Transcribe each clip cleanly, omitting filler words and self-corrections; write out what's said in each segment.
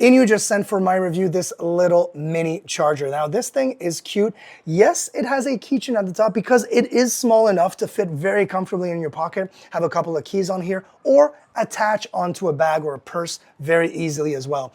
INIU just sent for my review this little mini charger. Now this thing is cute. Yes, it has a keychain at the top because it is small enough to fit very comfortably in your pocket, have a couple of keys on here, or attach onto a bag or a purse very easily as well.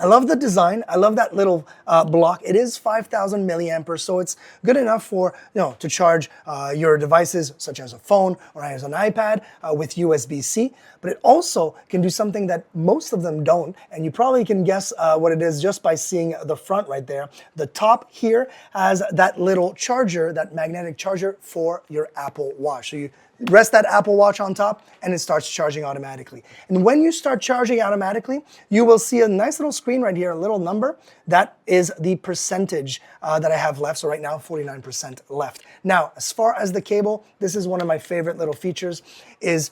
I love the design. I love that little block. It is 5,000 milliamperes, so it's good enough for, to charge your devices such as a phone or as an iPad with USB-C. But it also can do something that most of them don't, and you probably can guess what it is just by seeing the front right there. The top here has that little charger, that magnetic charger for your Apple Watch. So you rest that Apple Watch on top and it starts charging automatically. And when you start charging automatically, you will see a nice little screen right here, a little number. That is the percentage that I have left. So right now, 49% left. Now, as far as the cable, this is one of my favorite little features is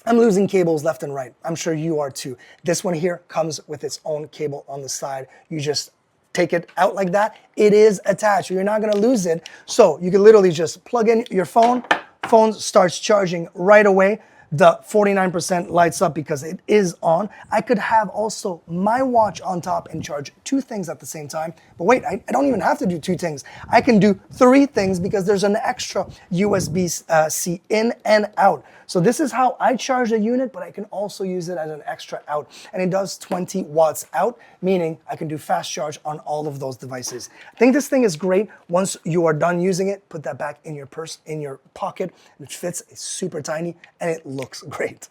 I'm losing cables left and right. I'm sure you are too. This one here comes with its own cable on the side. You just take it out like that. It is attached. You're not gonna lose it. So you can literally just plug in your phone starts charging right away. The 49% lights up because it is on. I could have also my watch on top and charge two things at the same time. But wait, I don't even have to do two things. I can do three things because there's an extra USB-C in and out. So this is how I charge the unit, but I can also use it as an extra out. And it does 20 watts out, meaning I can do fast charge on all of those devices. I think this thing is great. Once you are done using it, put that back in your purse, in your pocket, which fits. It's super tiny and it looks great.